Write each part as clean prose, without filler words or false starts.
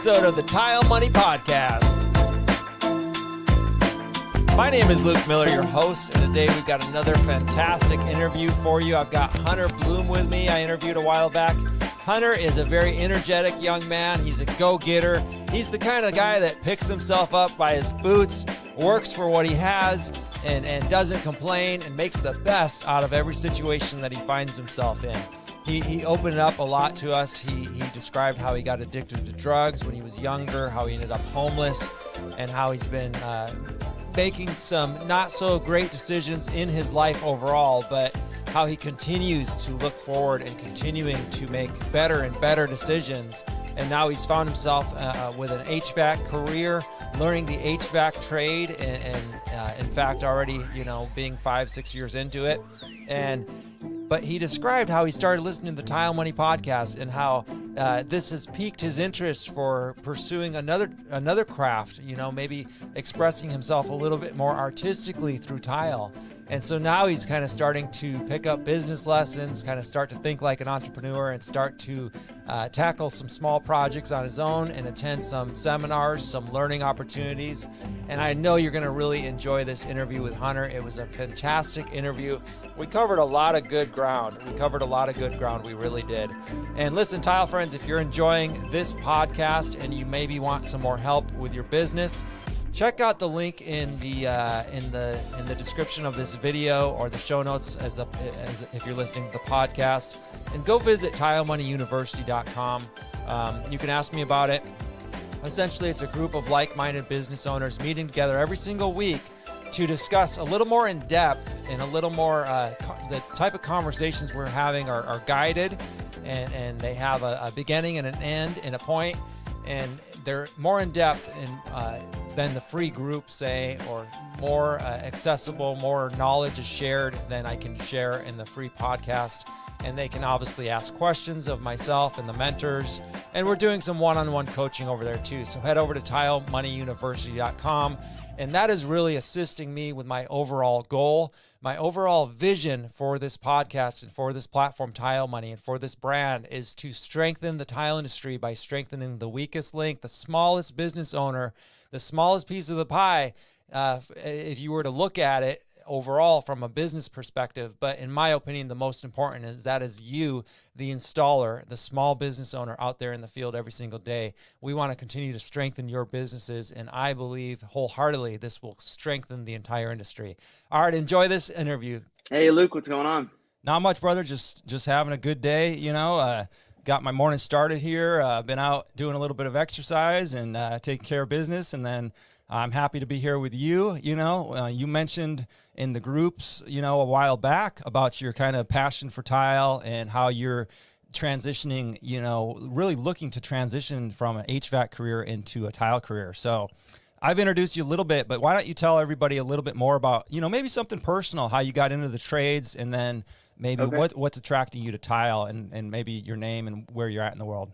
episode of the Tile Money Podcast. My name is Luke Miller, your host, and today we've got another fantastic interview for you. I've got Hunter Bloom with me. I interviewed a while back. Hunter is a very energetic young man. He's a go-getter. He's the kind of guy that picks himself up by his boots, works for what he has, and doesn't complain, and makes the best out of every situation that he finds himself in. He opened up a lot to us. He described how he got addicted to drugs when he was younger, how he ended up homeless, and how he's been making some not so great decisions in his life overall, but how he continues to look forward and continuing to make better and better decisions. And now he's found himself with an HVAC career, learning the HVAC trade, and in fact already, being 5-6 years into it. But he described how he started listening to the Tile Money podcast and how this has piqued his interest for pursuing another craft, maybe expressing himself a little bit more artistically through tile. And so now he's kind of starting to pick up business lessons, kind of start to think like an entrepreneur, and start to tackle some small projects on his own and attend some seminars, some learning opportunities. And I know you're going to really enjoy this interview with Hunter. It was a fantastic interview. We covered a lot of good ground. We really did. And listen, tile friends, if you're enjoying this podcast and you maybe want some more help with your business, check out the link in the description of this video or the show notes as if you're listening to the podcast, and go visit TileMoneyUniversity.com. You can ask me about it. Essentially, it's a group of like-minded business owners meeting together every single week to discuss a little more in depth and a little more the type of conversations we're having are guided, and they have a beginning and an end and a point, and they're more in depth than the free group, say, or more accessible, more knowledge is shared than I can share in the free podcast. And they can obviously ask questions of myself and the mentors. And we're doing some one-on-one coaching over there too. So head over to TileMoneyUniversity.com. And that is really assisting me with my overall goal, my overall vision for this podcast and for this platform, Tile Money, and for this brand, is to strengthen the tile industry by strengthening the weakest link, the smallest business owner, the smallest piece of the pie, if you were to look at it overall from a business perspective. But in my opinion, the most important is you, the installer, the small business owner out there in the field every single day. We want to continue to strengthen your businesses, and I believe wholeheartedly this will strengthen the entire industry. All right, enjoy this interview. Hey, Luke, what's going on? Not much, brother. Just having a good day, Got my morning started here. Been out doing a little bit of exercise and taking care of business, and then I'm happy to be here with you. You mentioned in the groups, a while back about your kind of passion for tile and how you're transitioning, really looking to transition from an HVAC career into a tile career. So I've introduced you a little bit, but why don't you tell everybody a little bit more about, maybe something personal, how you got into the trades, and then maybe what's attracting you to tile, and maybe your name and where you're at in the world.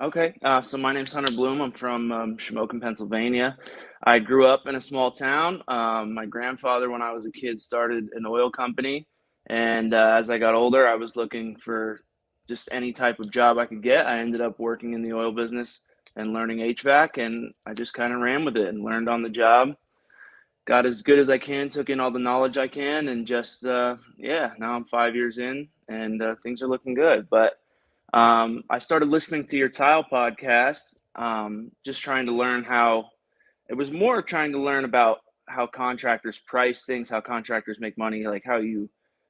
Okay. So my name's Hunter Bloom. I'm from Shamokin, Pennsylvania. I grew up in a small town. My grandfather, when I was a kid, started an oil company. And as I got older, I was looking for just any type of job I could get. I ended up working in the oil business and learning HVAC, and I just kind of ran with it and learned on the job. Got as good as I can, took in all the knowledge I can, and just, now I'm 5 years in, and things are looking good. But I started listening to your tile podcast, just trying to learn about how contractors price things, how contractors make money, like how you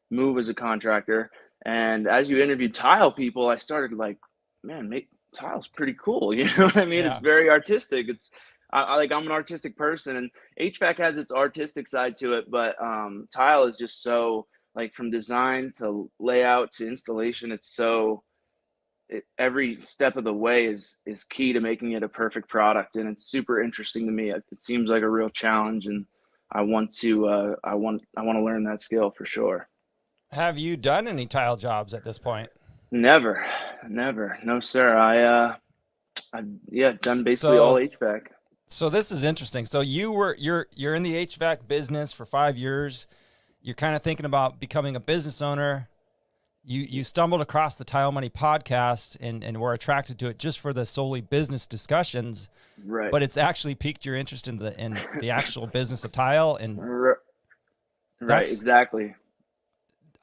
move as a contractor. And as you interviewed tile people, I started like, man, tile's pretty cool. You know what I mean? Yeah. It's very artistic. I'm an artistic person, and HVAC has its artistic side to it, but tile is just so, like, from design to layout to installation, every step of the way is key to making it a perfect product, and it's super interesting to me. It seems like a real challenge, and I want to learn that skill for sure. Have you done any tile jobs at this point? Never. No, sir. I've done basically all HVAC. So this is interesting. So you're in the HVAC business for 5 years. You're kind of thinking about becoming a business owner. you stumbled across the Tile Money podcast and were attracted to it just for the solely business discussions, Right. but it's actually piqued your interest in the actual business of tile. And Right. that's, Exactly.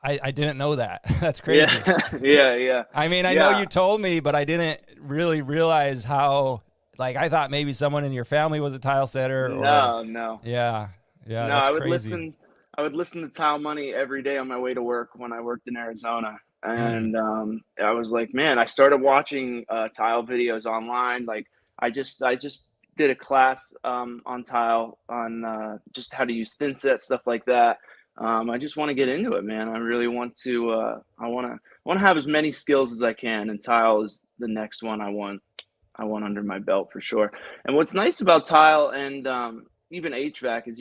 I didn't know that. That's crazy. Yeah. Yeah. Yeah. I mean, I know Yeah. you told me, but I didn't really realize how, like, I thought maybe someone in your family was a tile setter or, No, no. yeah, No, that's crazy. I would listen to TileMoney every day on my way to work when I worked in Arizona. Mm, And I was like, man, I started watching tile videos online. Like I just did a class on tile on just how to use thin set, stuff like that. I just want to get into it, man. I really want to I want to have as many skills as I can, and tile is the next one I want under my belt for sure. And what's nice about tile and even HVAC is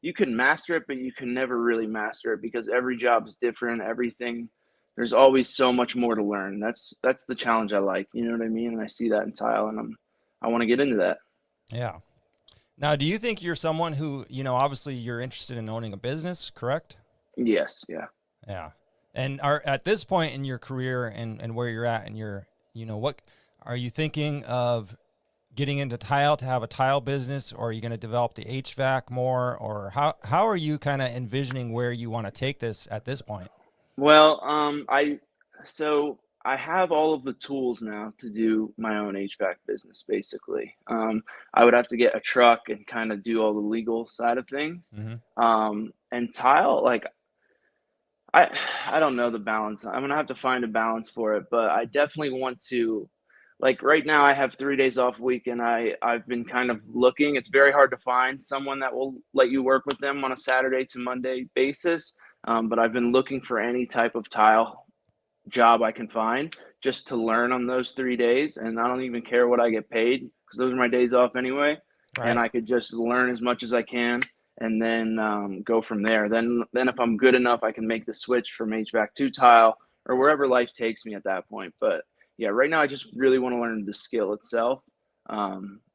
you can master it, but you can never really master it because every job is different. Everything there's always so much more to learn. That's the challenge I like. You know what I mean? And I see that in tile, and I want to get into that. yeah. Now, do you think you're someone who, obviously you're interested in owning a business, correct? Yes, yeah. Yeah. And are at this point in your career and where you're at and what are you thinking of getting into tile to have a tile business, or are you going to develop the HVAC more, or how are you kind of envisioning where you want to take this at this point? Well, so I have all of the tools now to do my own HVAC business. Basically, I would have to get a truck and kind of do all the legal side of things. Mm-hmm. And tile, like I I don't know the balance. I'm gonna have to find a balance for it, but I definitely want to. Like right now, I have 3 days off a week, and I've been kind of looking. It's very hard to find someone that will let you work with them on a Saturday to Monday basis. But I've been looking for any type of tile job I can find just to learn on those 3 days, and I don't even care what I get paid because those are my days off anyway, and Right. I could just learn as much as I can and then go from there. Then if I'm good enough, I can make the switch from HVAC to tile or wherever life takes me at that point. But yeah, right now I just really want to learn the skill itself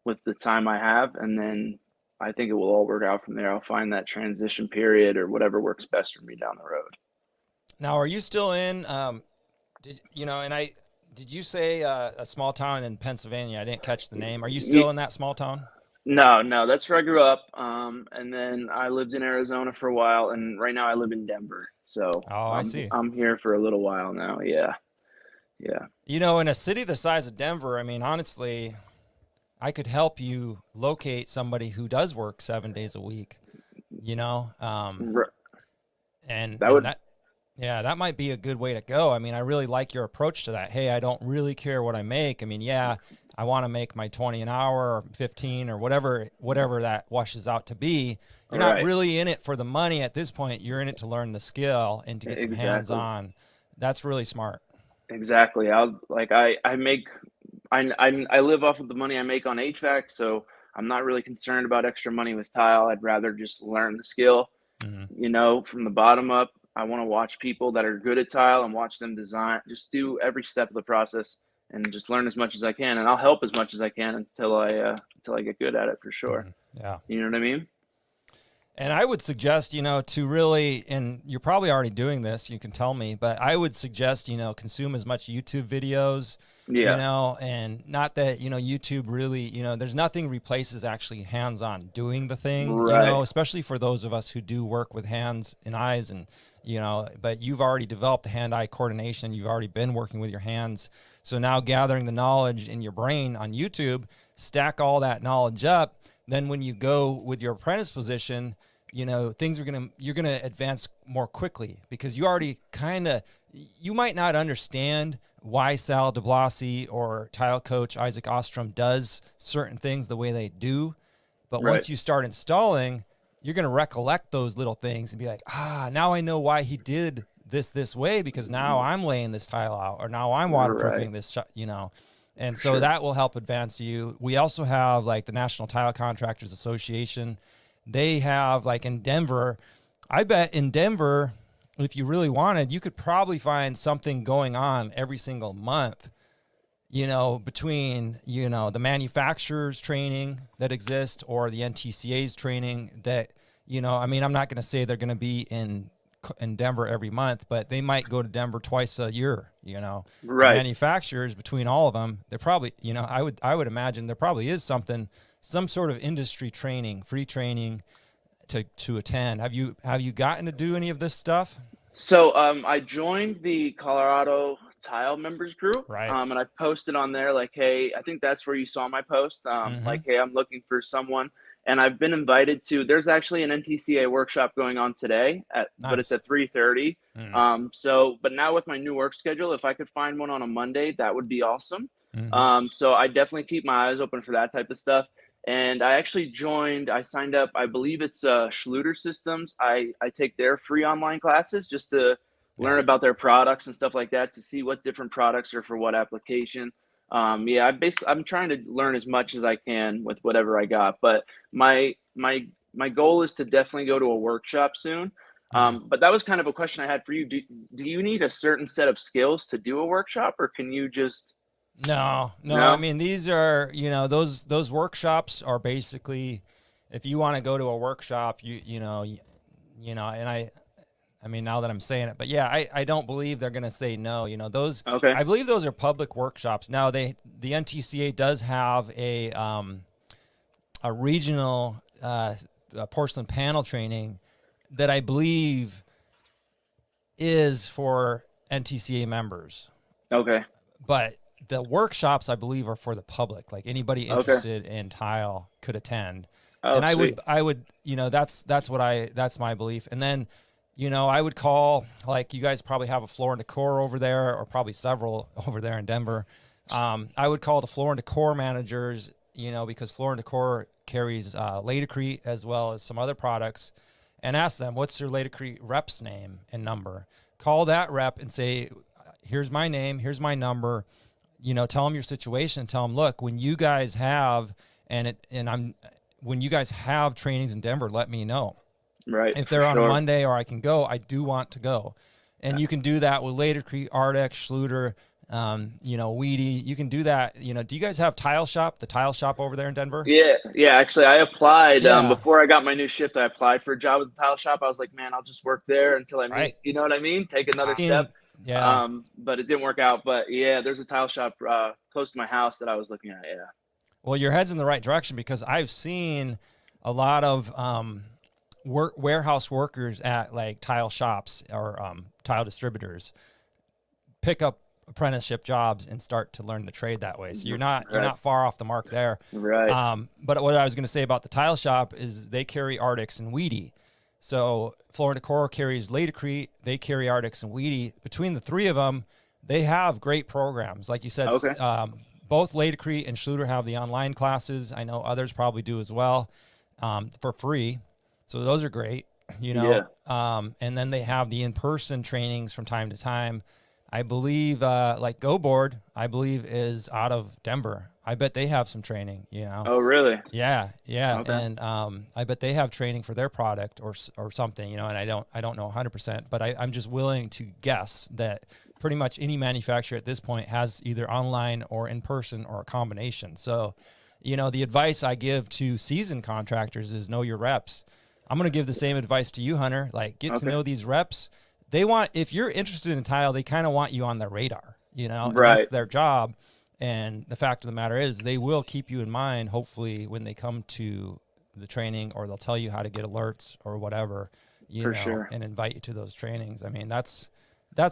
with the time I have, and then I think it will all work out from there. I'll find that transition period or whatever works best for me down the road. Now, are you still in? Did you say a small town in Pennsylvania? I didn't catch the name. Are you still in that small town? No, no, that's where I grew up. And then I lived in Arizona for a while, and right now I live in Denver. So Oh, I see. I'm here for a little while now. Yeah, yeah. In a city the size of Denver, I mean, honestly, I could help you locate somebody who does work 7 days a week, R- and That would that, yeah, that might be a good way to go. I mean, I really like your approach to that. Hey, I don't really care what I make. I mean, yeah, I want to make my 20 an hour or 15 or whatever that washes out to be. You're not right. really in it for the money at this point. You're in it to learn the skill and to get some hands Exactly. on. That's really smart. Exactly. I make I live off of the money I make on HVAC, so I'm not really concerned about extra money with tile. I'd rather just learn the skill, Hmm. from the bottom up. I want to watch people that are good at tile and watch them design, just do every step of the process and just learn as much as I can. And I'll help as much as I can until I get good at it for sure. Hmm. Yeah. You know what I mean? And I would suggest, to really, and you're probably already doing this, you can tell me, but I would suggest, consume as much YouTube videos, Yeah. and not that, YouTube really, there's nothing replaces actually hands-on doing the thing, Right. especially for those of us who do work with hands and eyes and, but you've already developed the hand-eye coordination. You've already been working with your hands. So now gathering the knowledge in your brain on YouTube, stack all that knowledge up. Then when you go with your apprentice position, you're gonna advance more quickly because you already you might not understand why Sal DeBlasi or tile coach Isaac Ostrom does certain things the way they do, but Right. once you start installing, you're gonna recollect those little things and be like, now I know why he did this way because now I'm laying this tile out or now I'm Right. waterproofing this, And For so sure. that will help advance you. We also have like the National Tile Contractors Association. They have like in Denver, I bet in Denver, if you really wanted, you could probably find something going on every single month, between, the manufacturers training that exist or the NTCA's training that, I mean, I'm not going to say they're going to be in in Denver every month, but they might go to Denver twice a year. The Right. manufacturers, between all of them, they're probably, I would imagine there probably is some sort of industry training, free training to attend. Have you gotten to do any of this stuff? So I joined the Colorado Tile members group, Right. and I posted on there like, hey, I think that's where you saw my post. Mm-hmm. Like, hey, I'm looking for someone, and I've been invited to. There's actually an NTCA workshop going on today, but it's Nice. at 3:30. Mm-hmm. But now with my new work schedule, if I could find one on a Monday, that would be awesome. Mm-hmm. So I definitely keep my eyes open for that type of stuff. And I actually I signed up, I believe it's Schluter Systems. I take their free online classes just to Yeah. learn about their products and stuff like that, to see what different products are for what application. I'm trying to learn as much as I can with whatever I got. But my goal is to definitely go to a workshop soon. Mm-hmm. But that was kind of a question I had for you. Do you need a certain set of skills to do a workshop, or can you just No. I no? mean, these are, those workshops are basically, if you want to go to a workshop, and I mean, now that I'm saying it, but yeah, I don't believe they're going to say no. Okay. I believe those are public workshops. Now the NTCA does have a regional porcelain panel training that I believe is for NTCA members. Okay. But the workshops, I believe, are for the public. Like anybody Okay. interested in tile could attend. Oh, And sweet. I would, that's my belief. And then, I would call, like, you guys probably have a Floor and Decor over there, or probably several over there in Denver. I would call the Floor and Decor managers, because Floor and Decor carries Laticrete as well as some other products, and ask them, what's your Laticrete rep's name and number? Call that rep and say, here's my name, here's my number. Tell them your situation. Tell them, look, when you guys have when you guys have trainings in Denver, let me know. Right. If For they're on a sure. Monday or I can go, I do want to go. And you can do that with Laticrete, Ardex, Schluter, Weedy. You can do that. Do you guys have the Tile Shop over there in Denver? Yeah. Yeah. Actually, I applied Yeah. before I got my new shift. I applied for a job with the tile shop. I was like, man, I'll just work there until I meet. Right. You know what I mean? Take another step. Yeah. But it didn't work out. But yeah, there's a tile shop close to my house that I was looking at. Yeah. Well, your head's in the right direction, because I've seen a lot of warehouse workers at like tile shops or tile distributors pick up apprenticeship jobs and start to learn the trade that way. So you're not far off the mark there. Right. But what I was going to say about the tile shop is they carry Ardex and Weedy. So Floor and Decor carries Laticrete, they carry Ardex and Weedy. Between the three of them, they have great programs. Like you said, Okay. both Laticrete and Schluter have the online classes. I know others probably do as well, for free. So those are great, Yeah. And then they have the in-person trainings from time to time. I believe, like Go Board, I believe is out of Denver. I bet they have some training, Oh, really? Yeah. Okay. And I bet they have training for their product or something, and I don't know 100%, but I'm just willing to guess that pretty much any manufacturer at this point has either online or in person or a combination. So, the advice I give to seasoned contractors is know your reps. I'm going to give the same advice to you, Hunter. Like, get to know these reps. If you're interested in tile, they kind of want you on their radar, and Right. that's their job. And the fact of the matter is they will keep you in mind, hopefully, when they come to the training, or they'll tell you how to get alerts or whatever, For sure. and invite you to those trainings. I mean, that's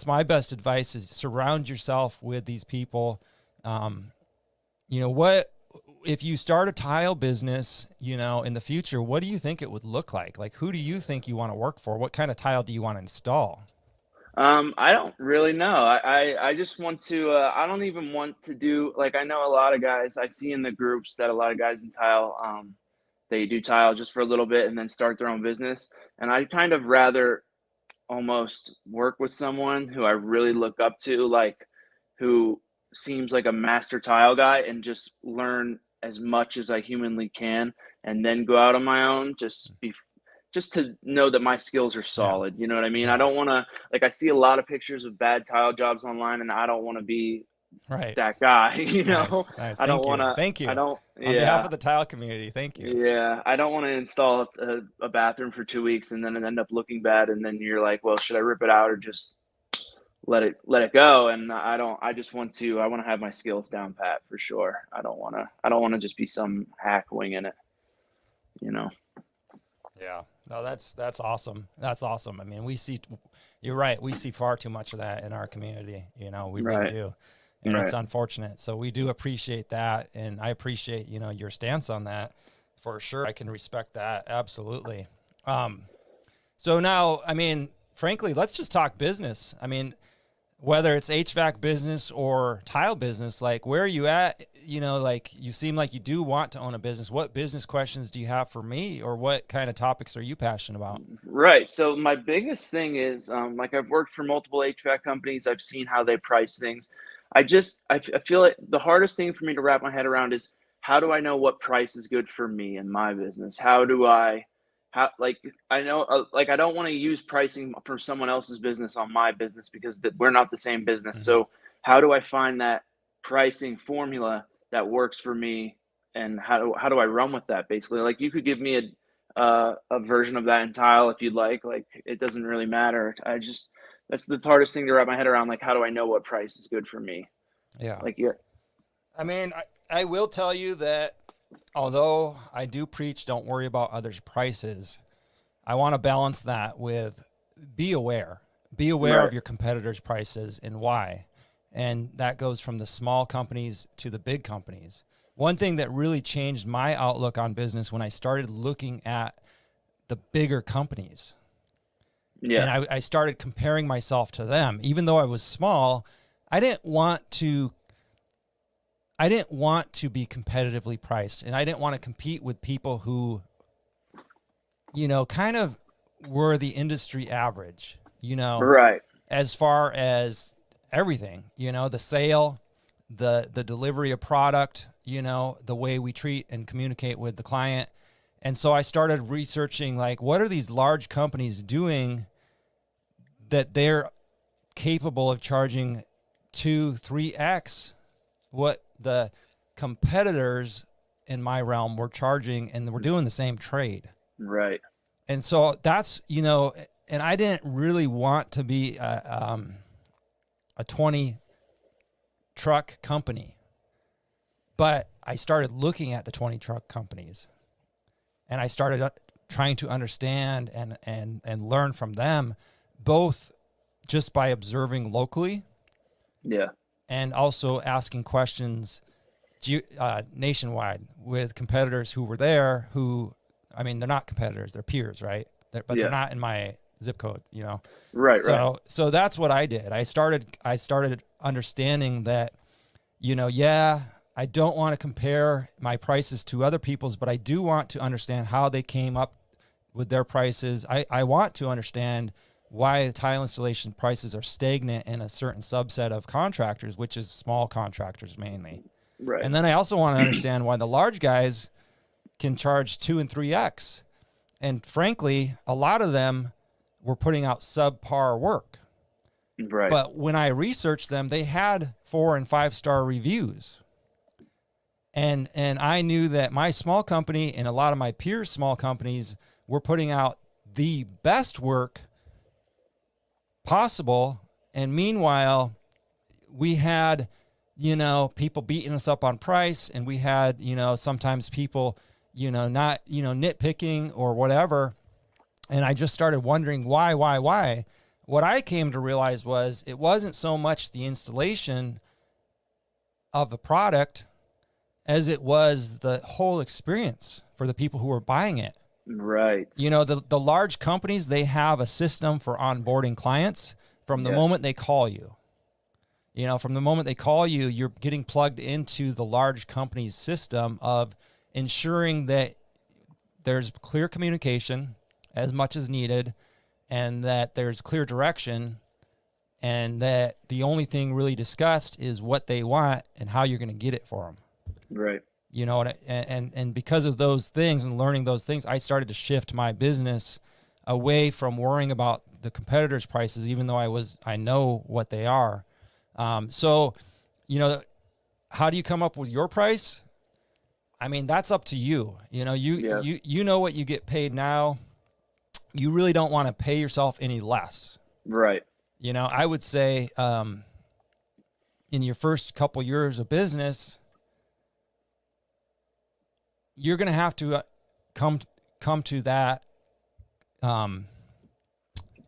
my best advice, is surround yourself with these people. If you start a tile business, in the future, what do you think it would look like? Like, who do you think you want to work for? What kind of tile do you want to install? I don't really know. I just want to, I don't even want to do, like, I know a lot of guys, I see in the groups that a lot of guys in tile, they do tile just for a little bit and then start their own business. And I'd kind of rather almost work with someone who I really look up to, like, who seems like a master tile guy, and just learn as much as I humanly can, and then go out on my own, just to know that my skills are Yeah. solid. You know what I mean? I Yeah. don't want to, like, I see a lot of pictures of bad tile jobs online, and I don't want to be Right. that guy, you know. Nice. Nice. I don't Thank want you. to. Thank I you. don't. On behalf Yeah. of the tile community, thank you. Yeah, I don't want to install a bathroom for 2 weeks and then it end up looking bad, and then you're like, well, should I rip it out or just let it go? And I don't. I just want to. I want to have my skills down pat for sure. I don't want to. I don't want to just be some hack winging it. You know. Yeah. No, that's awesome. That's awesome. I mean, you're right. We see far too much of that in our community. We really Right. do. And it's Right. unfortunate. So we do appreciate that. And I appreciate, your stance on that for sure. I can respect that. Absolutely. So now, I mean, frankly, let's just talk business. I mean, whether it's HVAC business or tile business, like where are you at? Like you seem like you do want to own a business. What business questions do you have for me, or what kind of topics are you passionate about? Right. So my biggest thing is, like I've worked for multiple HVAC companies. I've seen how they price things. I feel like the hardest thing for me to wrap my head around is how do I know what price is good for me and my business? Like I know, like I don't want to use pricing for someone else's business on my business because we're not the same business. Mhm. So how do I find that pricing formula that works for me, and how do I run with that? Basically, like you could give me a version of that in tile if you'd like. Like it doesn't really matter. That's the hardest thing to wrap my head around. Like how do I know what price is good for me? Yeah. Like yeah, I mean, I will tell you that although I do preach don't worry about others' prices, I want to balance that with be aware. Be aware of right, your competitors' prices and why. And that goes from the small companies to the big companies. One thing that really changed my outlook on business when I started looking at the bigger companies, yeah, and I started comparing myself to them, even though I was small, I didn't want to I didn't want to be competitively priced, and I didn't want to compete with people who, kind of were the industry average, right, as far as everything, the sale, the delivery of product, the way we treat and communicate with the client. And so I started researching, like, what are these large companies doing that they're capable of charging 2-3x what the competitors in my realm were charging, and we're doing the same trade. right, And so that's, and I didn't really want to be a 20 truck company, but I started looking at the 20 truck companies, and I started trying to understand and learn from them, both just by observing locally yeah, and also asking questions nationwide with competitors who were there, who, I mean, they're not competitors, they're peers, right? But they're yeah, not in my zip code, right, right, So that's what I did. I started understanding that, yeah, I don't want to compare my prices to other people's, but I do want to understand how they came up with their prices. I want to understand why the tile installation prices are stagnant in a certain subset of contractors, which is small contractors mainly. right, And then I also want to understand why the large guys can charge 2 and 3x. And frankly, a lot of them were putting out subpar work. right, But when I researched them, they had 4 and 5-star reviews. And I knew that my small company and a lot of my peers' small companies were putting out the best work possible. And meanwhile, we had, people beating us up on price, and we had, sometimes people, not, nitpicking or whatever. And I just started wondering why. What I came to realize was it wasn't so much the installation of the product as it was the whole experience for the people who were buying it. right, The large companies, they have a system for onboarding clients from the yes, moment they call you. From the moment they call you, you're getting plugged into the large company's system of ensuring that there's clear communication as much as needed, and that there's clear direction, and that the only thing really discussed is what they want and how you're going to get it for them. right, And because of those things and learning those things, I started to shift my business away from worrying about the competitors' prices, even though I know what they are. So, you know, how do you come up with your price? I mean, that's up to you. You know, you know what you get paid now. You really don't want to pay yourself any less. Right. You know, I would say in your first couple years of business, you're going to have to come to that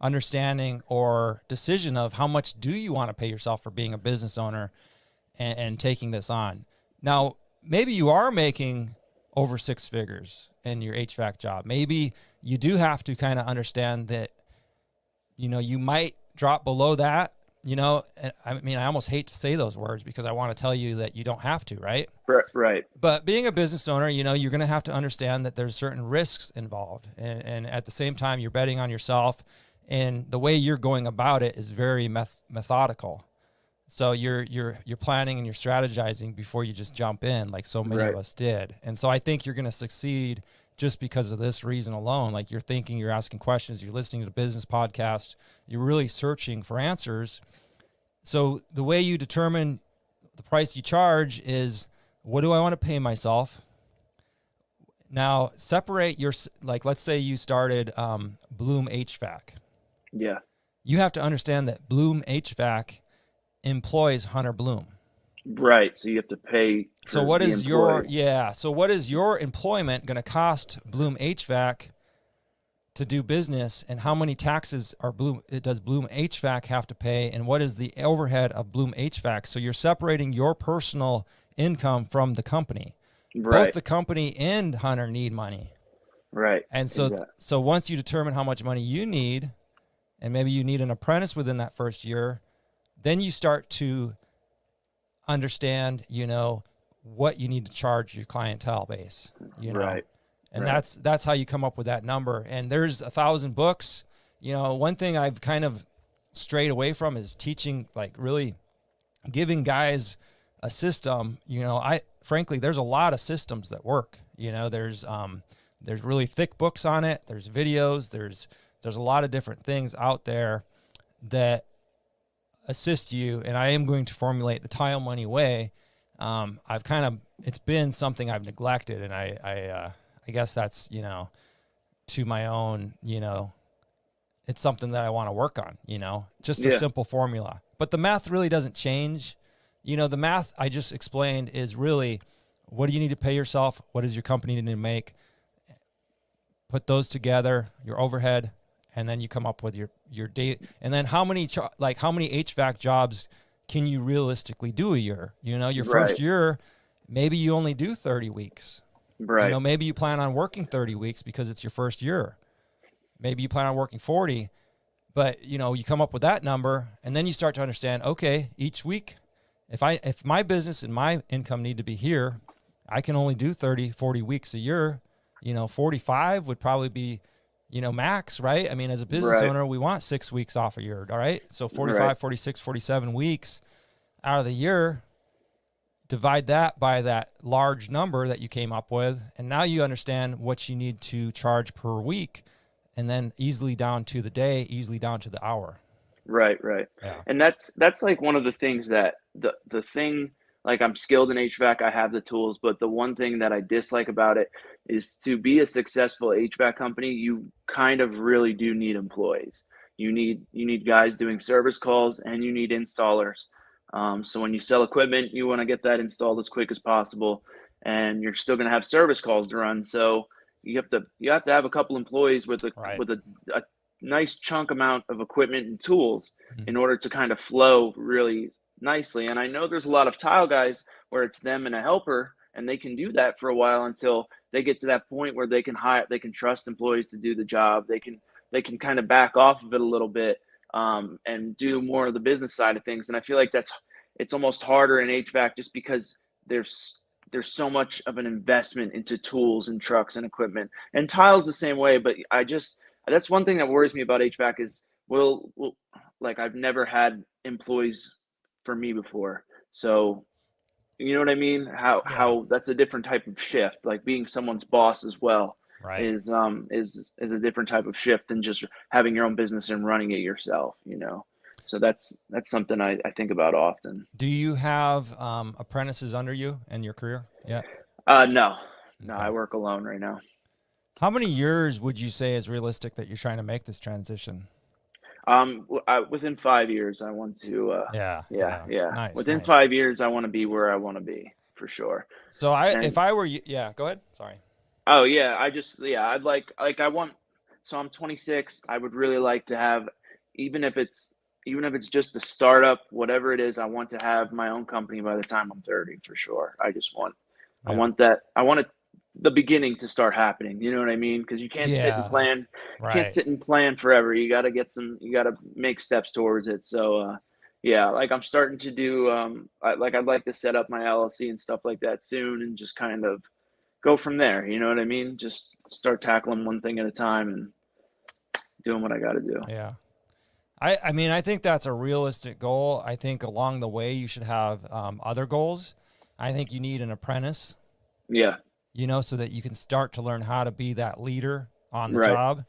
understanding or decision of how much do you want to pay yourself for being a business owner and taking this on. Now, maybe you are making over 6 figures in your HVAC job. Maybe you do have to kind of understand that, you know, you might drop below that, you know. I mean, I almost hate to say those words because I want to tell you that you don't have to, right? Right. But being a business owner, you know, you're going to have to understand that there's certain risks involved. And at the same time, you're betting on yourself. And the way you're going about it is very methodical. So you're planning and you're strategizing before you just jump in like so many of us did. And so I think you're going to succeed just because of this reason alone. Like, you're thinking, you're asking questions, you're listening to the business podcast, you're really searching for answers. So the way you determine the price you charge is, what do I want to pay myself? Now separate your, like, let's say you started Bloom HVAC. Yeah. You have to understand that Bloom HVAC employs Hunter Bloom. Right. So you have to pay. So what is so what is your employment going to cost Bloom HVAC to do business, and how many taxes does Bloom HVAC have to pay, and what is the overhead of Bloom HVAC? So you're separating your personal income from the company. Right. Both the company and Hunter need money. Right. And so once you determine how much money you need, and maybe you need an apprentice within that first year, then you start to understand, you know, what you need to charge your clientele base, you know. Right. And that's how you come up with that number. And there's 1,000 books. You know, one thing I've kind of strayed away from is teaching, like, really giving guys a system. You know, frankly, there's a lot of systems that work. You know, there's really thick books on it. There's videos. There's a lot of different things out there that assist you. And I am going to formulate the TileMoney way. It's been something I've neglected, and I guess that's, you know, to my own, you know, it's something that I want to work on, you know, just a simple formula. But the math really doesn't change. You know, the math I just explained is really, what do you need to pay yourself? What does your company need to make? Put those together, your overhead, and then you come up with your date. And then how many HVAC jobs can you realistically do a year? You know, your first year, maybe you only do 30 weeks. Right. You know, maybe you plan on working 30 weeks because it's your first year. Maybe you plan on working 40, but, you know, you come up with that number, and then you start to understand, okay, each week, if my business and my income need to be here, I can only do 30, 40 weeks a year. You know, 45 would probably be, you know, max, right? I mean, as a business owner, we want 6 weeks off a year, all right? So 45, 46, 47 weeks out of the year, divide that by that large number that you came up with, and now you understand what you need to charge per week, and then easily down to the day, easily down to the hour. Right. Yeah. And that's like one of the things that the thing, like, I'm skilled in HVAC, I have the tools, but the one thing that I dislike about it is, to be a successful HVAC company, you kind of really do need employees. You need guys doing service calls, and you need installers. So when you sell equipment, you want to get that installed as quick as possible, and you're still going to have service calls to run. So you have to have a couple employees with a nice chunk amount of equipment and tools in order to kind of flow really nicely. And I know there's a lot of tile guys where it's them and a helper, and they can do that for a while until they get to that point where they can trust employees to do the job. They can kind of back off of it a little bit, and do more of the business side of things. And I feel like it's almost harder in HVAC just because there's so much of an investment into tools and trucks and equipment, and tiles the same way. But that's one thing that worries me about HVAC is, like, I've never had employees for me before. So, you know what I mean? How that's a different type of shift, like being someone's boss as well. Is a different type of shift than just having your own business and running it yourself, you know? So that's something I think about often. Do you have apprentices under you in your career? Yeah. No, no, Okay. I work alone right now. How many years would you say is realistic that you're trying to make this transition? Within 5 years, I want to. Yeah, Yeah, yeah. yeah. Nice, Within nice. 5 years, I want to be where I want to be for sure. So if And I were you, yeah, go ahead. Sorry. oh yeah, I'd like I want. So I'm 26. I would really like to have, even if it's even if it's just a startup, whatever it is, I want to have my own company by the time I'm 30 for sure. I Yeah. want that. I want it, the beginning to start happening. You know what I mean? Because you can't sit and Yeah. plan. You can't Right. sit and plan forever. You got to get some. You got to make steps towards it. So, yeah, like I'm starting to do. I'd like to set up my LLC and stuff like that soon, and just kind of go from there. You know what I mean? Just start tackling one thing at a time and doing what I got to do. Yeah. I mean, I think that's a realistic goal. I think along the way you should have other goals. I think you need an apprentice, Yeah. so that you can start to learn how to be that leader on the Right. job.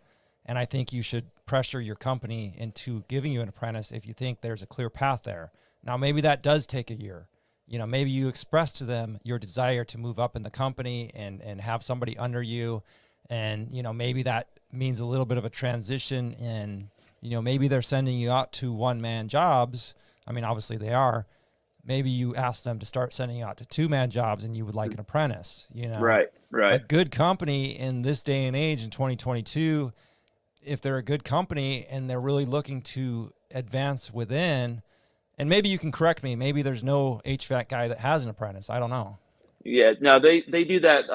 And I think you should pressure your company into giving you an apprentice if you think there's a clear path there. Now, maybe that does take a year. Maybe you express to them your desire to move up in the company and have somebody under you. And, maybe that means a little bit of a transition in, maybe they're sending you out to one-man jobs. I mean, obviously they are. Maybe you ask them to start sending you out to two-man jobs and you would like an apprentice, Right. A Right. good company in this day and age in 2022, if they're a good company and they're really looking to advance within, and maybe you can correct me, maybe there's no HVAC guy that has an apprentice. I don't know. Yeah. No, they do that.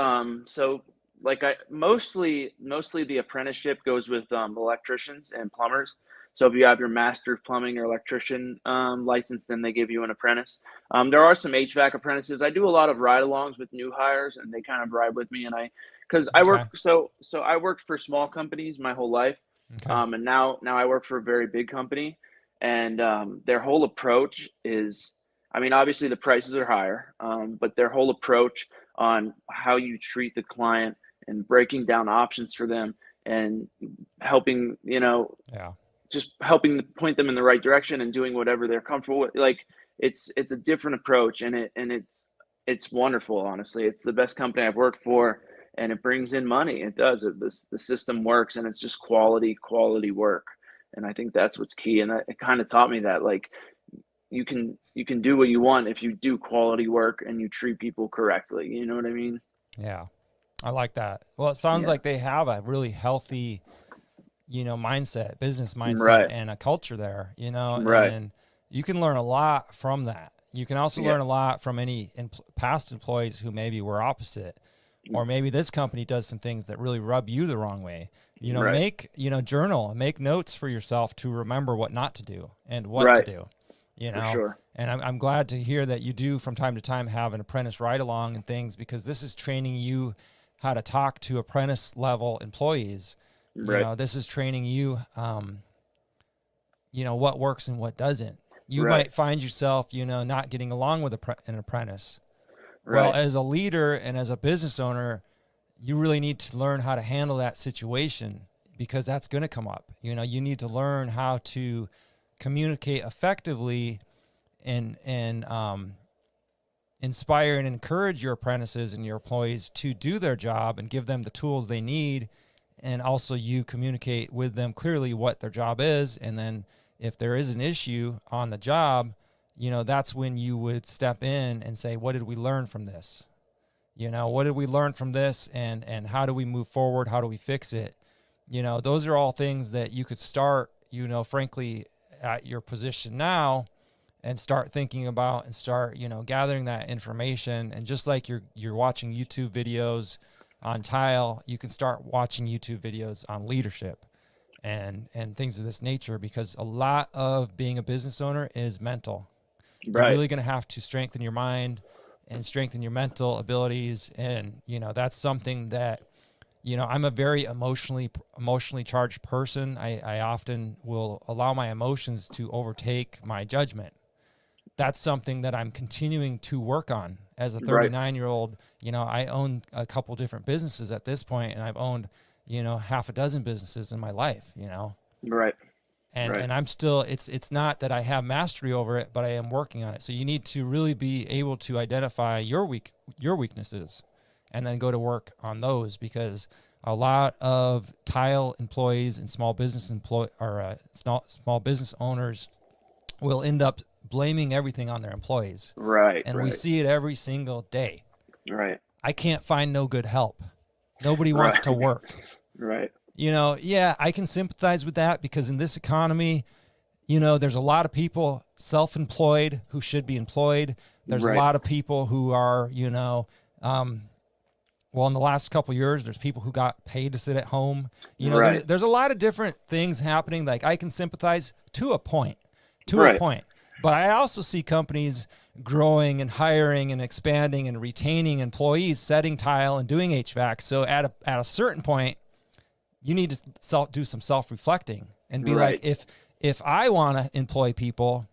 So like I mostly the apprenticeship goes with electricians and plumbers. So if you have your master of plumbing or electrician license, then they give you an apprentice. There are some HVAC apprentices. I do a lot of ride-alongs with new hires, and they kind of ride with me. And because I Okay. work, so I worked for small companies my whole life, Okay. and now I work for a very big company, and their whole approach is, I mean, obviously the prices are higher, but their whole approach on how you treat the client and breaking down options for them and helping, Yeah. just helping to point them in the right direction and doing whatever they're comfortable with. Like it's a different approach, and it's wonderful. Honestly, it's the best company I've worked for, and it brings in money. It does. The system works, and it's just quality work. And I think that's what's key. And that, it kind of taught me that, like, you can do what you want if you do quality work and you treat people correctly. You know what I mean? Yeah. I like that. Well, it sounds Yeah. like they have a really healthy, mindset, business mindset, Right. and a culture there, Right. and you can learn a lot from that. You can also Yeah. learn a lot from any past employees who maybe were opposite, or maybe this company does some things that really rub you the wrong way. Right. Make, journal, make notes for yourself to remember what not to do and what to Right. do, For sure. and I'm glad to hear that you do from time to time have an apprentice ride along and things, because this is training you how to talk to apprentice level employees. Right. This is training you, what works and what doesn't. You Right. might find yourself, not getting along with an apprentice. Well, Right. as a leader and as a business owner, you really need to learn how to handle that situation, because that's going to come up. You need to learn how to communicate effectively and inspire and encourage your apprentices and your employees to do their job and give them the tools they need. And also you communicate with them clearly what their job is. And then if there is an issue on the job, that's when you would step in and say, what did we learn from this? What did we learn from this, and how do we move forward? How do we fix it? Those are all things that you could start, frankly, at your position now, and start thinking about and start, gathering that information. And just like you're watching YouTube videos on tile, you can start watching YouTube videos on leadership and things of this nature, because a lot of being a business owner is mental. You're Right. really going to have to strengthen your mind and strengthen your mental abilities. And, that's something that, I'm a very emotionally charged person. I often will allow my emotions to overtake my judgment. That's something that I'm continuing to work on as a Right. 39-year-old. I own a couple different businesses at this point, and I've owned, half a dozen businesses in my life, Right. And I'm still, it's not that I have mastery over it, but I am working on it. So you need to really be able to identify your weaknesses and then go to work on those, because a lot of tile employees and small business small business owners will end up blaming everything on their employees. Right. And we see it every single day. Right. I can't find no good help. Nobody wants to work. Right. Yeah, I can sympathize with that, because in this economy, there's a lot of people self-employed who should be employed. There's a lot of people who are, well, in the last couple of years, there's people who got paid to sit at home. There's a lot of different things happening. Like, I can sympathize to a point, but I also see companies growing and hiring and expanding and retaining employees, setting tile and doing HVAC. So at a certain point, you need to do some self-reflecting and be like, if I want to employ people,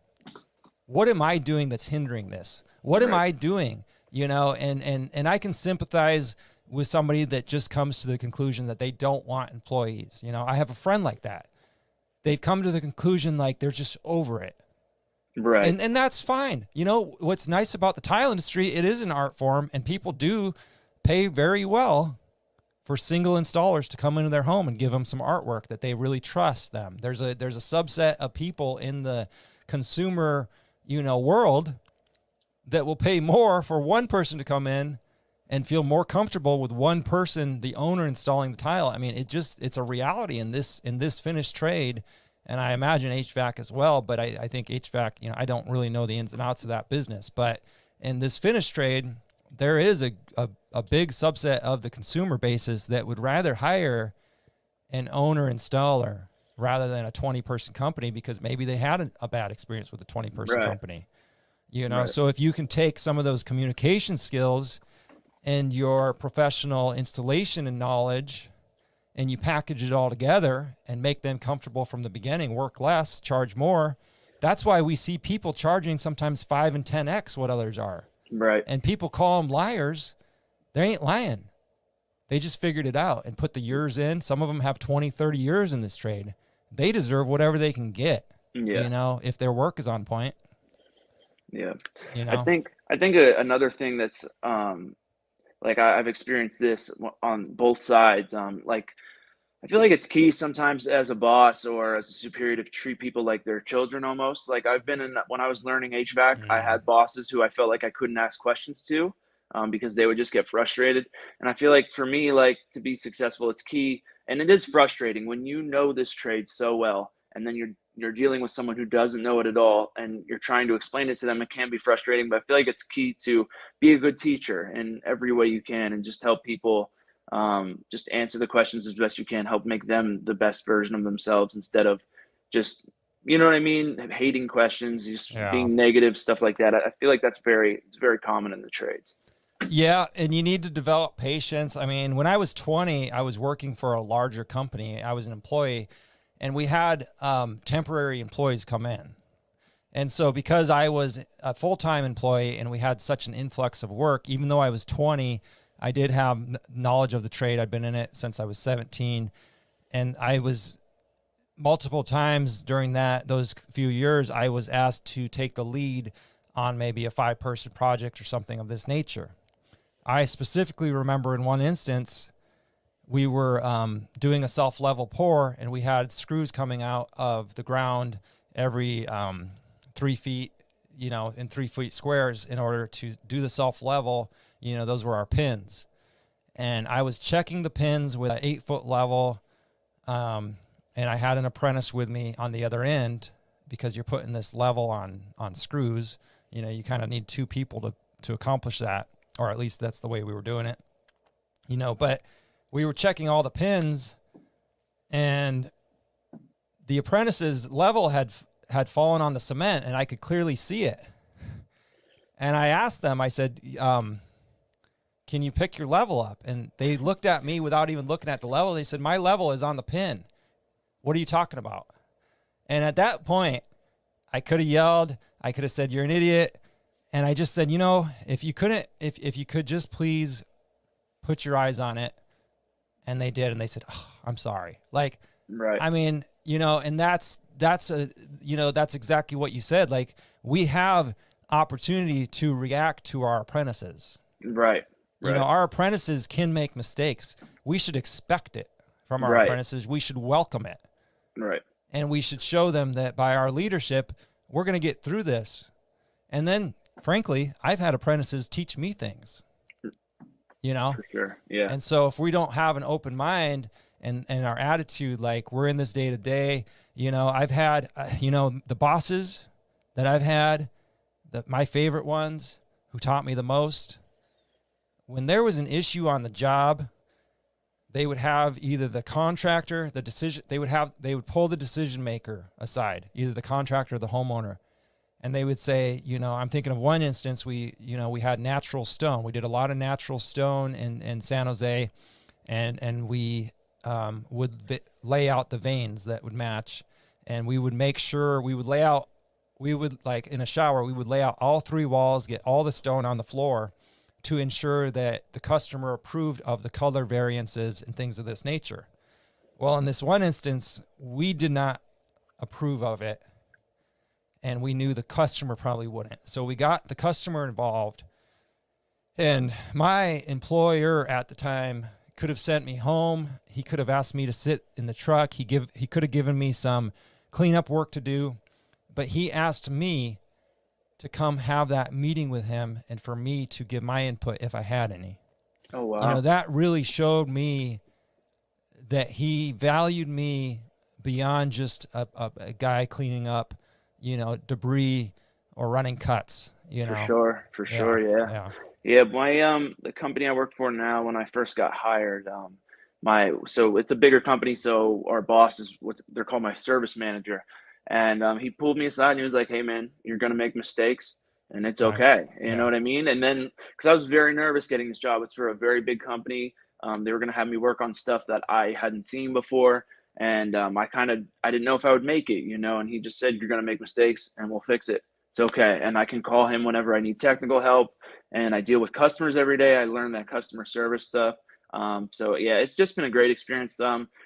what am I doing that's hindering this? What am I doing? And I can sympathize with somebody that just comes to the conclusion that they don't want employees. I have a friend like that. They've come to the conclusion like they're just over it. Right. And that's fine. What's nice about the tile industry, it is an art form, and people do pay very well for single installers to come into their home and give them some artwork that they really trust them. There's a subset of people in the consumer, world that will pay more for one person to come in and feel more comfortable with one person, the owner, installing the tile. I mean, it's a reality in this finished trade. And I imagine HVAC as well, but I think HVAC, I don't really know the ins and outs of that business, but in this finished trade, there is a big subset of the consumer basis that would rather hire an owner installer rather than a 20-person company, because maybe they had a bad experience with a 20-person company. So if you can take some of those communication skills and your professional installation and knowledge, and you package it all together and make them comfortable from the beginning, work less, charge more. That's why we see people charging sometimes 5 and 10x what others are. Right. And people call them liars. They ain't lying. They just figured it out and put the years in. Some of them have 20, 30 years in this trade. They deserve whatever they can get, if their work is on point. Yeah. I think another thing that's, I've experienced this on both sides. I feel like it's key sometimes as a boss or as a superior to treat people like they're children almost. Like when I was learning HVAC, I had bosses who I felt like I couldn't ask questions to because they would just get frustrated. And I feel like for me, to be successful, it's key. And it is frustrating when you know this trade so well, and then you're dealing with someone who doesn't know it at all, and you're trying to explain it to them. It can be frustrating, but I feel like it's key to be a good teacher in every way you can and just help people just answer the questions as best you can, help make them the best version of themselves instead of just, hating questions, just being negative, stuff like that. I feel like it's very common in the trades. Yeah, and you need to develop patience. I mean, when I was 20, I was working for a larger company. I was an employee, and we had temporary employees come in. And so because I was a full-time employee and we had such an influx of work, even though I was 20, I did have knowledge of the trade. I'd been in it since I was 17. And I was multiple times during those few years, I was asked to take the lead on maybe a 5-person project or something of this nature. I specifically remember in one instance, we were doing a self-level pour, and we had screws coming out of the ground every 3 feet, in 3 feet squares in order to do the self-level. Those were our pins. And I was checking the pins with an 8-foot level, and I had an apprentice with me on the other end, because you're putting this level on screws. You kind of need 2 people to accomplish that, or at least that's the way we were doing it. But we were checking all the pins, and the apprentice's level had fallen on the cement, and I could clearly see it. And I asked them, I said, can you pick your level up? And they looked at me without even looking at the level. They said, my level is on the pin. What are you talking about? And at that point, I could have yelled. I could have said, you're an idiot. And I just said, if you could just please put your eyes on it. And they did. And they said, oh, I'm sorry. Right. I mean, and that's exactly what you said. Like, we have opportunity to react to our apprentices. Right. Our apprentices can make mistakes. We should expect it from our apprentices. We should welcome it. Right. And we should show them that by our leadership, we're going to get through this. And then, frankly, I've had apprentices teach me things, For sure. Yeah. And so if we don't have an open mind and our attitude, like, we're in this day to day, I've had, the bosses that I've had, my favorite ones who taught me the most, when there was an issue on the job, they would have either the contractor, they would pull the decision maker aside, either the contractor or the homeowner. And they would say, I'm thinking of one instance, we had natural stone. We did a lot of natural stone in San Jose, and we would lay out the veins that would match. And we would make sure like in a shower, we would lay out all 3 walls, get all the stone on the floor to ensure that the customer approved of the color variances and things of this nature. Well, in this one instance, we did not approve of it, and we knew the customer probably wouldn't. So we got the customer involved, and my employer at the time could have sent me home. He could have asked me to sit in the truck. He could have given me some cleanup work to do, but he asked me to come have that meeting with him and for me to give my input if I had any. Oh, wow. That really showed me that he valued me beyond just a guy cleaning up, debris or running cuts, For sure. Yeah. Yeah. My, the company I work for now, when I first got hired, so it's a bigger company. So our boss is what they're called my service manager. And he pulled me aside and he was like, "Hey man, you're going to make mistakes and it's okay." You know what I mean? And then, cause I was very nervous getting this job. It's for a very big company. They were going to have me work on stuff that I hadn't seen before. And I didn't know if I would make it, and he just said, "You're going to make mistakes and we'll fix it. It's okay." And I can call him whenever I need technical help, and I deal with customers every day. I learn that customer service stuff. So yeah, it's just been a great experience.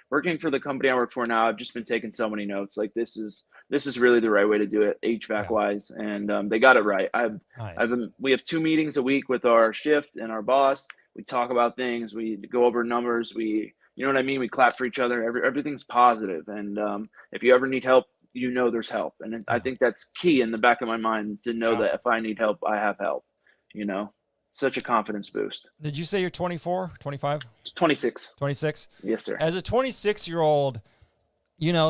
Working for the company I work for now, I've just been taking so many notes. Like, this is really the right way to do it, HVAC wise. And they got it right. We have 2 meetings a week with our shift and our boss. We talk about things, we go over numbers, you know what I mean? We clap for each other. Everything's positive. And if you ever need help, there's help. And I think that's key in the back of my mind, to know that if I need help, I have help, such a confidence boost. Did you say you're 24, 25? 26. 26? Yes, sir. As a 26-year-old,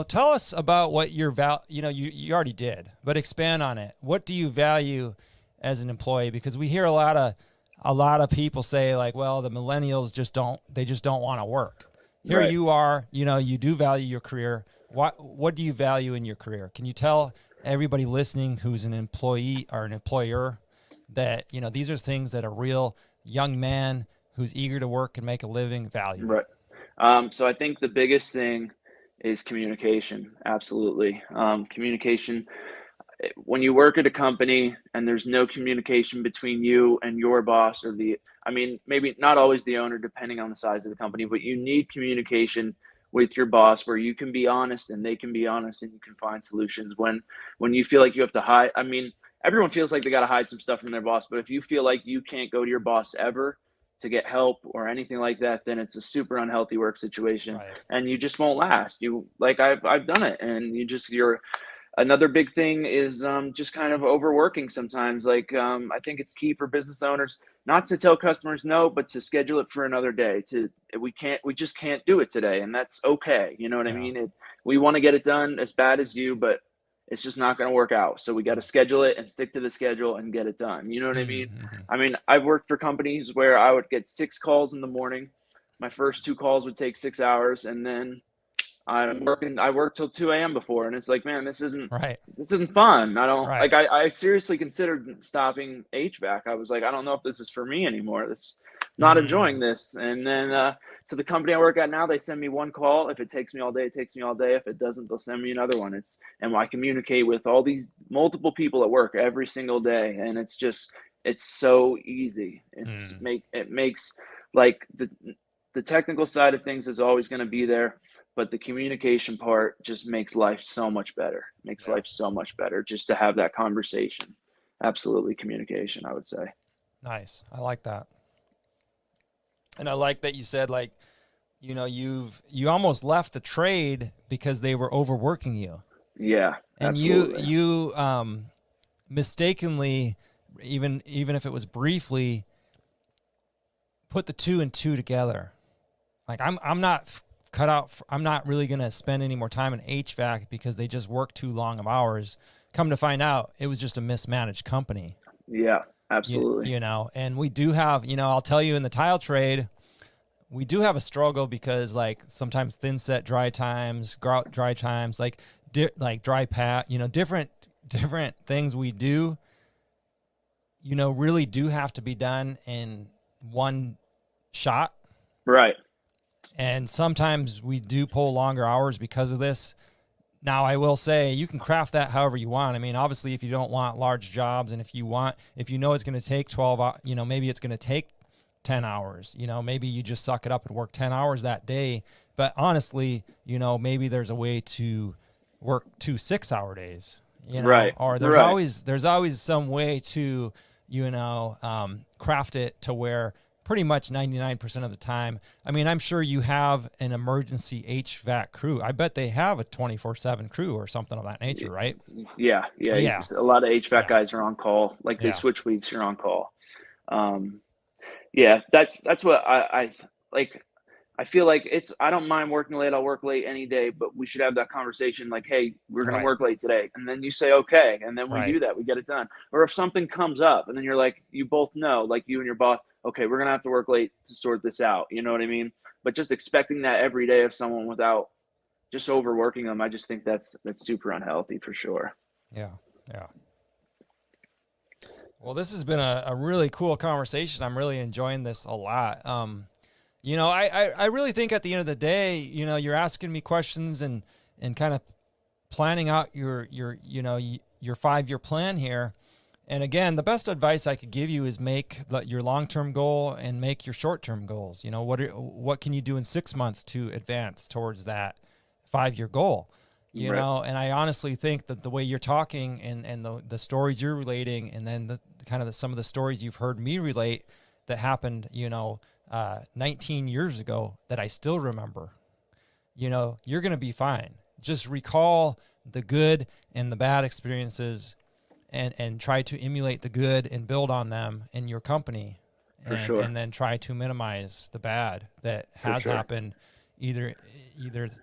tell us about what your you already did, but expand on it. What do you value as an employee? Because we hear a lot of people say, like, well, the millennials just don't want to work. Here you are, you do value your career. What do you value in your career? Can you tell everybody listening who's an employee or an employer that, these are things that a real young man who's eager to work and make a living value? Right. So I think the biggest thing is communication. Absolutely. Communication. When you work at a company and there's no communication between you and your boss, or maybe not always the owner, depending on the size of the company, but you need communication with your boss where you can be honest and they can be honest, and you can find solutions. When you feel like you have to hide, everyone feels like they got to hide some stuff from their boss, but if you feel like you can't go to your boss ever to get help or anything like that, then it's a super unhealthy work situation, and you just won't last. I've done it, and another big thing is just kind of overworking sometimes. I think it's key for business owners not to tell customers no, but to schedule it for another day. We just can't do it today, and that's okay. You know what I mean? We want to get it done as bad as you, but it's just not going to work out. So we got to schedule it and stick to the schedule and get it done. You know what I mean? I've worked for companies where I would get 6 calls in the morning. My first 2 calls would take 6 hours, and then I worked till 2 a.m. before, and it's like, man, this isn't fun. I seriously considered stopping HVAC. I was like, I don't know if this is for me anymore. Not enjoying this. And then, so the company I work at now, they send me 1 call. If it takes me all day, it takes me all day. If it doesn't, they'll send me another one. And I communicate with all these multiple people at work every single day. And it's so easy. It makes, like, the technical side of things is always going to be there. but the communication part just makes life so much better. Makes Yeah. life so much better just to have that conversation. Absolutely, communication, I would say. Nice. I like that. And I like that you said, like, you almost left the trade because they were overworking you. Yeah, And absolutely. you mistakenly, even if it was briefly, put the two and two together. Like, I'm not cut out. I'm not really going to spend any more time in HVAC because they just work too long of hours. Come to find out, it was just a mismanaged company. Yeah, absolutely. And we do have, I'll tell you, in the tile trade, we do have a struggle because, like, sometimes thin set dry times, grout dry times, like dry pat, different things we do, really do have to be done in one shot. Right. And sometimes we do pull longer hours because of this. Now, I will say you can craft that however you want. I mean, obviously, if you don't want large jobs, and if you know it's going to take 12, maybe it's going to take 10 hours, maybe you just suck it up and work 10 hours that day. But honestly, maybe there's a way to work 2 6-hour days, Right. or Right. there's always some way to, craft it to where pretty much 99% of the time. I mean, I'm sure you have an emergency HVAC crew. I bet they have a 24/7 crew or something of that nature, right? Yeah. Yeah. Yeah. A lot of HVAC Yeah. guys are on call. Like they Yeah. switch weeks, you're on call. Um, yeah, that's what I like. I feel like I don't mind working late. I'll work late any day, but we should have that conversation like, hey, we're going to Right. work late today. And then you say, okay. And then we Right. do that. We get it done. Or if something comes up and then you're like, you both know, like you and your boss, okay, we're going to have to work late to sort this out. You know what I mean? But just expecting that every day of someone without just overworking them, I just think that's super unhealthy for sure. Yeah. Yeah. Well, this has been a really cool conversation. I'm really enjoying this a lot. I really think at the end of the day, you're asking me questions and kind of planning out your 5-year plan here. And again, the best advice I could give you is make your long-term goal and make your short-term goals. What can you do in 6 months to advance towards that 5-year goal? Right. And I honestly think that the way you're talking and the stories you're relating, and then the kind of some of the stories you've heard me relate that happened, 19 years ago that I still remember, you're going to be fine. Just recall the good and the bad experiences and try to emulate the good and build on them in your company. For sure. And then try to minimize the bad that For has sure. happened, either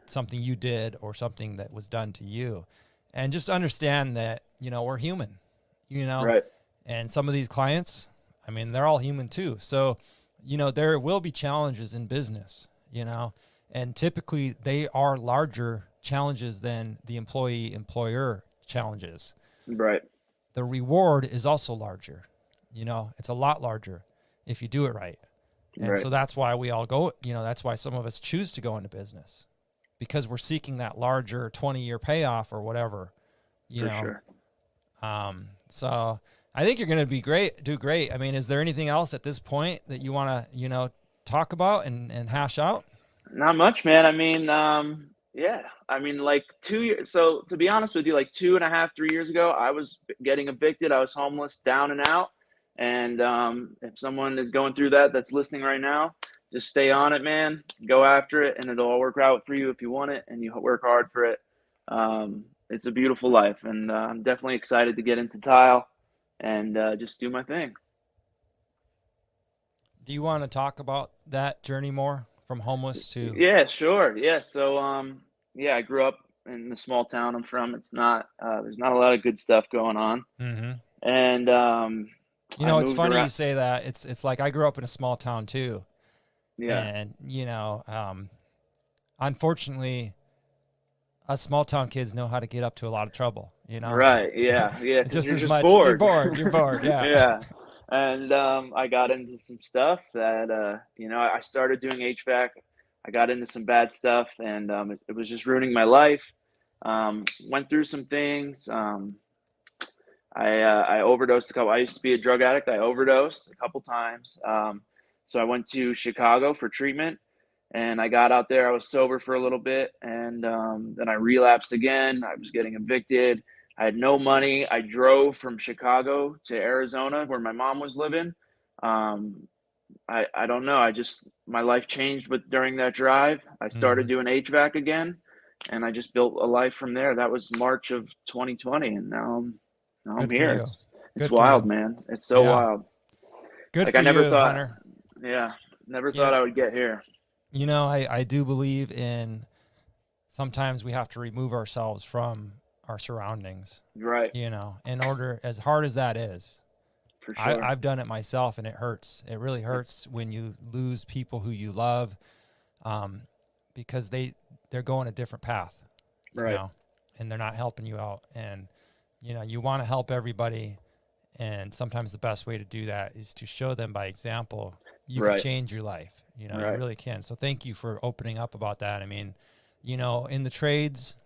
something you did or something that was done to you. And just understand that, we're human, Right. and some of these clients, I mean, they're all human too. So, there will be challenges in business, and typically they are larger challenges than the employee-employer challenges. Right. The reward is also larger. It's a lot larger if you do it right. And Right. so that's why we all go, that's why some of us choose to go into business, because we're seeking that larger 20-year payoff or whatever, For sure. So I think you're going to do great. I mean, is there anything else at this point that you want to, talk about and hash out? Not much, man. I mean, yeah. I mean, like 2 years. So to be honest with you, like 2.5, 3 years ago, I was getting evicted. I was homeless, down and out. And if someone is going through that, that's listening right now, just stay on it, man. Go after it, and it'll all work out for you if you want it and you work hard for it. It's a beautiful life, and I'm definitely excited to get into tile and just do my thing. Do you want to talk about that journey more, from homeless to? Yeah, sure. Yeah. So, yeah, I grew up in the small town I'm from. It's not, there's not a lot of good stuff going on. Mm-hmm. And I It's moved funny you around. say that. It's like I grew up in a small town too, Yeah. and unfortunately, us small town kids know how to get up to a lot of trouble. Right. Yeah. Yeah. Because Just you're as just much. You're bored. bored. You're bored. Yeah. Yeah. And I got into some stuff that, I started doing HVAC. I got into some bad stuff, and it was just ruining my life. Went through some things. I overdosed a couple. I used to be a drug addict. I overdosed a couple times. So I went to Chicago for treatment, And I got out there, I was sober for a little bit, and then I relapsed again. I was getting evicted. I had no money. I drove from Chicago to Arizona where my mom was living. Um, I don't know. My life changed during that drive. I started Mm-hmm. doing HVAC again, and I just built a life from there. That was March of 2020, and now I'm Good for here. you. It's Good for wild, you. man. It's so Yeah. wild. Good Like for I never you, thought, Hunter. yeah, never thought Yeah. I would get here. I do believe in sometimes we have to remove ourselves from our surroundings, Right, in order, as hard as that is. for sure. I've done it myself, and it hurts. It really hurts when you lose people who you love, um, because they're going a different path, Right, and they're not helping you out. And, you want to help everybody. And sometimes the best way to do that is to show them by example. You can right, change your life. You right. really can. So thank you for opening up about that. I mean, in the trades,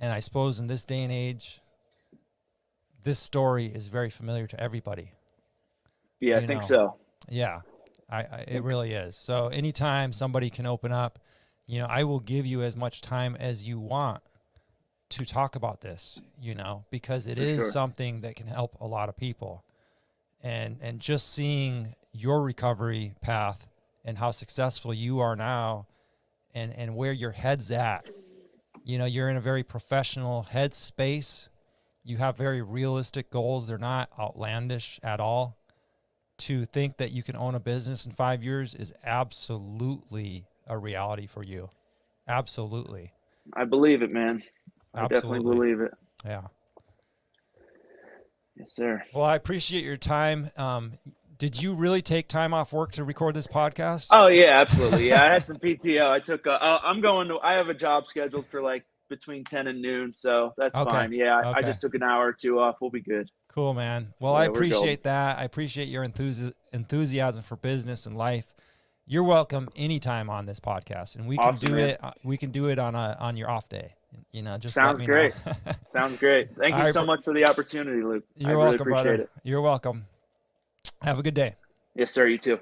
and I suppose in this day and age, this story is very familiar to everybody. Yeah, I think so. Yeah, it really is. So anytime somebody can open up, I will give you as much time as you want to talk about this, because it For is sure. something that can help a lot of people. And just seeing your recovery path and how successful you are now, and where your head's at, you're in a very professional head space. You have very realistic goals. They're not outlandish at all. To think that you can own a business in 5 years is absolutely a reality for you. Absolutely. I believe it, man. I definitely Absolutely. believe it. Yeah. Yes, sir. Well, I appreciate your time. Did you really take time off work to record this podcast? Oh yeah, absolutely. Yeah, I had some PTO. I have a job scheduled for like between 10 and noon, so that's Okay. fine. Yeah, I Okay. just took an hour or two off. We'll be good. Cool, man. Well, I Yeah, we're golden. appreciate that. I appreciate your enthusiasm for business and life. You're welcome anytime on this podcast, and we can Awesome, do man. it. We can do it on your off day. Just let Sounds me know. great. Sounds great. Thank you I so appre- much for the opportunity, Luke. I You're really welcome, appreciate brother. it. You're welcome. Have a good day. Yes, sir. You too.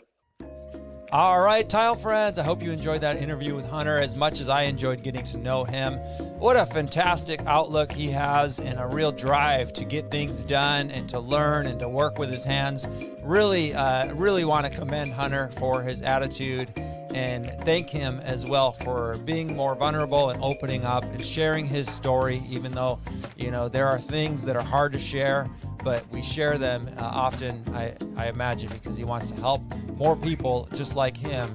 All right, Tile friends, I hope you enjoyed that interview with Hunter as much as I enjoyed getting to know him. What a fantastic outlook he has, and a real drive to get things done and to learn and to work with his hands. Really want to commend Hunter for his attitude, and thank him as well for being more vulnerable and opening up and sharing his story, even though, there are things that are hard to share, but we share them often, I imagine, because he wants to help more people just like him,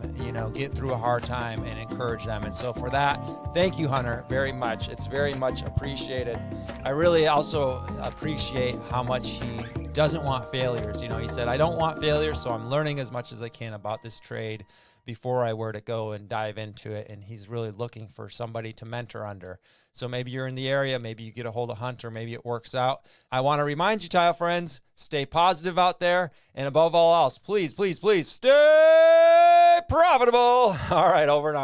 get through a hard time and encourage them. And so for that, thank you, Hunter, very much. It's very much appreciated. I really also appreciate how much he doesn't want failures. He said, I don't want failures, so I'm learning as much as I can about this trade before I were to go and dive into it. And he's really looking for somebody to mentor under. So maybe you're in the area, maybe you get a hold of Hunter, maybe it works out. I want to remind you, Tile friends, stay positive out there. And above all else, please, please, please stay profitable. All right, over and out.